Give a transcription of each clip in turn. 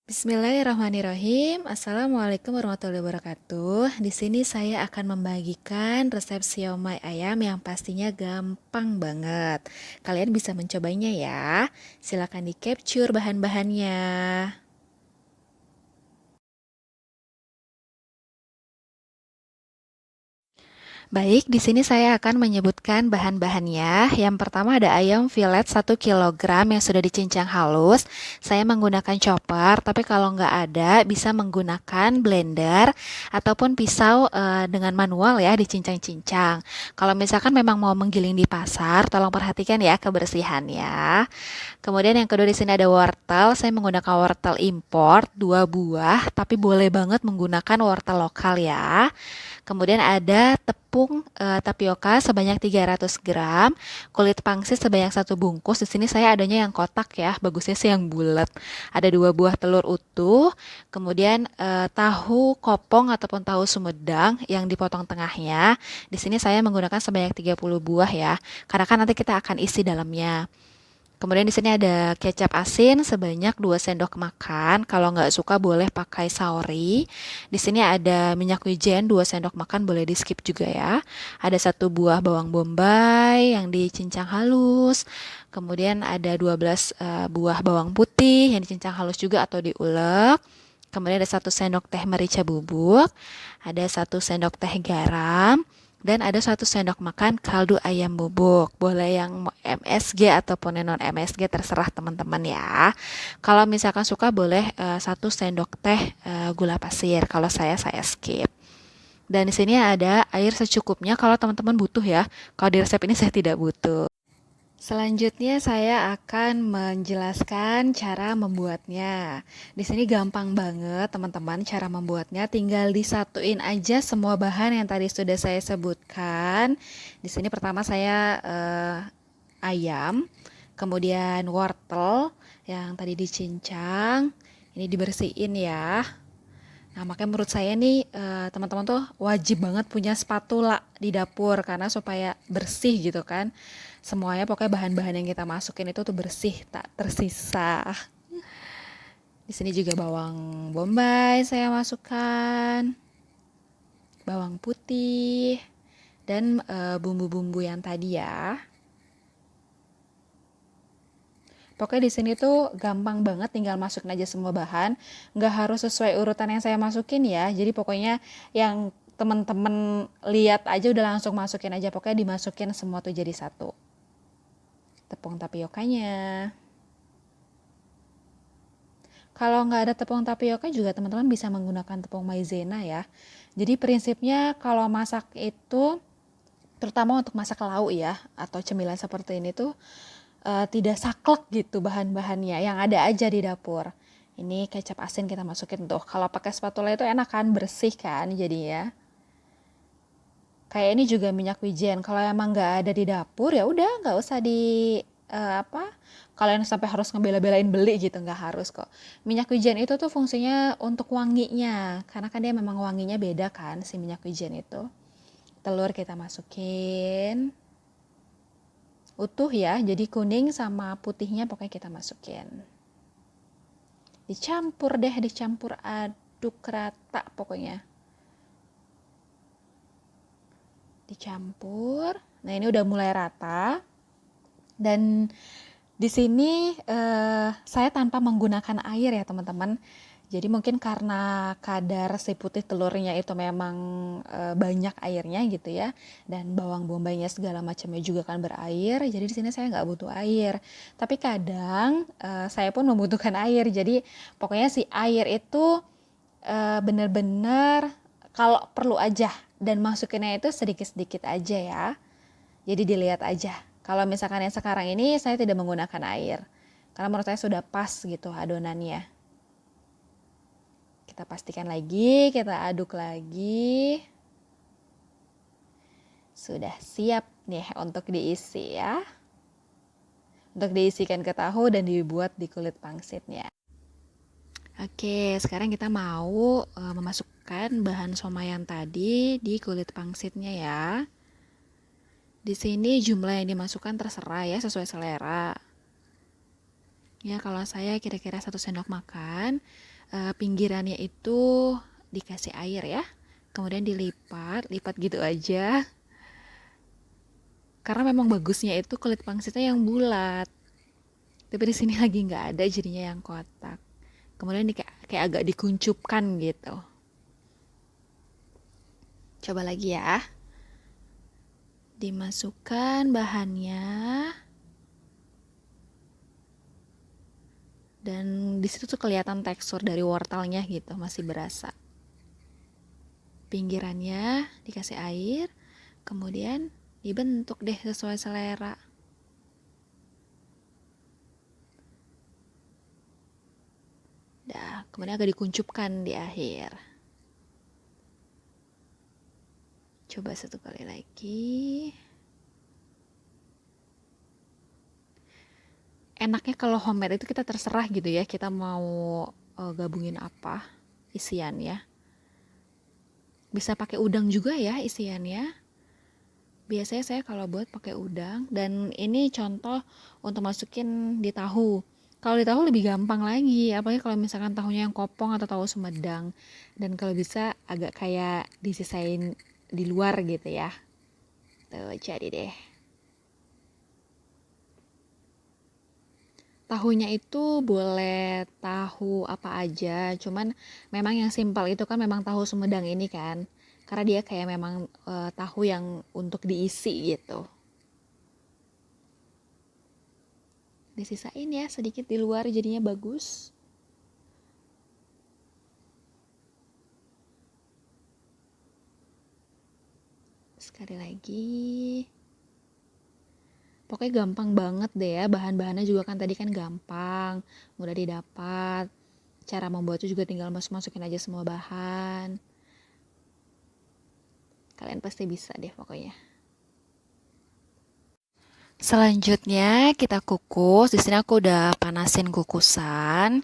Bismillahirrahmanirrahim. Assalamualaikum warahmatullahi wabarakatuh. Di sini saya akan membagikan resep siomay ayam yang pastinya gampang banget. Kalian bisa mencobanya ya. Silakan di capture bahan-bahannya. Baik, di sini saya akan menyebutkan bahan-bahannya. Yang pertama ada ayam filet 1 kg yang sudah dicincang halus. Saya menggunakan chopper, tapi kalau nggak ada bisa menggunakan blender ataupun pisau dengan manual ya, dicincang-cincang. Kalau misalkan memang mau menggiling di pasar, tolong perhatikan ya kebersihannya. Kemudian yang kedua di sini ada wortel. Saya menggunakan wortel import 2 buah, tapi boleh banget menggunakan wortel lokal ya. Kemudian ada tepung tapioka sebanyak 300 gram, kulit pangsit sebanyak 1 bungkus. Di sini saya adanya yang kotak ya, bagusnya sih yang bulat. Ada 2 buah telur utuh, kemudian tahu kopong ataupun tahu sumedang yang dipotong tengahnya. Di sini saya menggunakan sebanyak 30 buah ya, karena kan nanti kita akan isi dalamnya. Kemudian di sini ada kecap asin sebanyak 2 sendok makan. Kalau nggak suka boleh pakai saori. Di sini ada minyak wijen 2 sendok makan, boleh di skip juga ya. Ada 1 buah bawang bombay yang dicincang halus. Kemudian ada 12 buah bawang putih yang dicincang halus juga atau diulek. Kemudian ada 1 sendok teh merica bubuk, ada 1 sendok teh garam, dan ada 1 sendok makan kaldu ayam bubuk. Boleh yang MSG ataupun yang non MSG terserah teman-teman ya. Kalau misalkan suka boleh 1 sendok teh gula pasir. Kalau saya skip. Dan di sini ada air secukupnya kalau teman-teman butuh ya. Kalau di resep ini saya tidak butuh. Selanjutnya saya akan menjelaskan cara membuatnya. Di sini gampang banget teman-teman cara membuatnya, tinggal disatuin aja semua bahan yang tadi sudah saya sebutkan. Di sini pertama saya ayam, kemudian wortel yang tadi dicincang, ini dibersihin ya. Nah, makanya menurut saya nih teman-teman tuh wajib banget punya spatula di dapur karena supaya bersih gitu kan. Semuanya pokoknya bahan-bahan yang kita masukin itu tuh bersih, tak tersisa. Di sini juga bawang bombay saya masukkan, bawang putih, dan bumbu-bumbu yang tadi ya. Pokoknya di sini tuh gampang banget, tinggal masukin aja semua bahan. Nggak harus sesuai urutan yang saya masukin ya. Jadi pokoknya yang teman-teman lihat aja udah langsung masukin aja. Pokoknya dimasukin semua tuh jadi satu. Tepung tapiokanya. Kalau nggak ada tepung tapioka juga teman-teman bisa menggunakan tepung maizena ya. Jadi prinsipnya kalau masak itu, terutama untuk masak lauk ya, atau cemilan seperti ini tuh tidak saklek gitu bahan-bahannya, yang ada aja di dapur. Ini kecap asin kita masukin tuh. Kalau pakai spatula itu enak kan, bersih kan jadinya. Kayak ini juga minyak wijen. Kalau emang nggak ada di dapur ya udah nggak usah di apa, kalian sampai harus ngebela-belain beli gitu, nggak harus kok. Minyak wijen itu tuh fungsinya untuk wanginya, karena kan dia memang wanginya beda kan si minyak wijen itu. Telur kita masukin utuh ya, jadi kuning sama putihnya pokoknya kita masukin. Dicampur deh, dicampur aduk rata pokoknya. Dicampur. Nah, ini udah mulai rata. Dan di sini saya tanpa menggunakan air ya teman-teman. Jadi mungkin karena kadar si putih telurnya itu memang banyak airnya gitu ya, dan bawang bombaynya segala macamnya juga kan berair. Jadi di sini saya nggak butuh air. Tapi kadang saya pun membutuhkan air. Jadi pokoknya si air itu bener-bener kalau perlu aja, dan masukinnya itu sedikit-sedikit aja ya. Jadi dilihat aja. Kalau misalkan yang sekarang ini saya tidak menggunakan air, karena menurut saya sudah pas gitu adonannya. Kita pastikan lagi, kita aduk lagi. Sudah siap nih untuk diisi ya. Untuk diisikan ke tahu dan dibuat di kulit pangsitnya. Oke, sekarang kita mau memasukkan bahan somayan tadi di kulit pangsitnya ya. Di sini jumlah yang dimasukkan terserah ya, sesuai selera. Ya, kalau saya kira-kira 1 sendok makan. Pinggirannya itu dikasih air ya, kemudian lipat gitu aja. Karena memang bagusnya itu kulit pangsitnya yang bulat. Tapi di sini lagi nggak ada, jadinya yang kotak. Kemudian kayak agak dikuncupkan gitu. Coba lagi ya. Dimasukkan bahannya. Dan di situ tuh kelihatan tekstur dari wortelnya gitu, masih berasa. Pinggirannya dikasih air, kemudian dibentuk deh sesuai selera. Dah, kemudian agak dikuncupkan di akhir. Coba satu kali lagi. Enaknya kalau homemade itu kita terserah gitu ya, kita mau gabungin apa isiannya. Bisa pakai udang juga ya isiannya. Biasanya saya kalau buat pakai udang, dan ini contoh untuk masukin di tahu. Kalau di tahu lebih gampang lagi, apalagi kalau misalkan tahunya yang kopong atau tahu sumedang. Dan kalau bisa agak kayak disisain di luar gitu ya. Tuh, jadi deh. Tahunya itu boleh tahu apa aja, cuman memang yang simpel itu kan memang tahu Sumedang ini kan. Karena dia kayak memang tahu yang untuk diisi gitu. Disisain ya sedikit di luar jadinya bagus. Sekali lagi. Pokoknya gampang banget deh ya, bahan-bahannya juga kan tadi kan gampang, mudah didapat. Cara membuatnya juga tinggal masukin aja semua bahan. Kalian pasti bisa deh pokoknya. Selanjutnya kita kukus. Di sini aku udah panasin kukusan.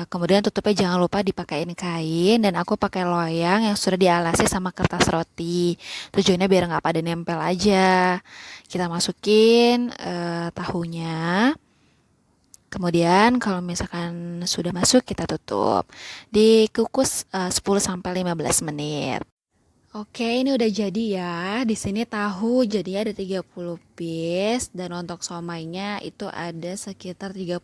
Kemudian tutupnya jangan lupa dipakein kain, dan aku pakai loyang yang sudah dialasi sama kertas roti. Tujuannya biar nggak pada nempel aja. Kita masukin tahunya. Kemudian kalau misalkan sudah masuk kita tutup. Dikukus 10 sampai 15 menit. Oke, ini udah jadi ya. Di sini tahu jadi ada 30 piece, dan untuk somainya itu ada sekitar 35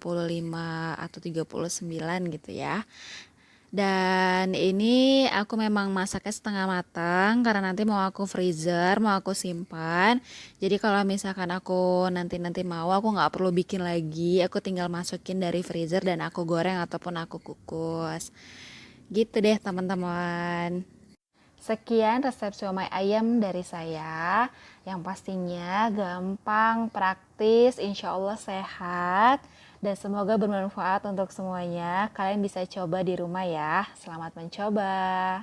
atau 39 gitu ya. Dan ini aku memang masaknya setengah matang karena nanti mau aku freezer, mau aku simpan. Jadi kalau misalkan aku nanti mau, aku nggak perlu bikin lagi. Aku tinggal masukin dari freezer dan aku goreng ataupun aku kukus. Gitu deh teman-teman. Sekian resep siomay ayam dari saya, yang pastinya gampang, praktis, insya Allah sehat, dan semoga bermanfaat untuk semuanya. Kalian bisa coba di rumah ya. Selamat mencoba.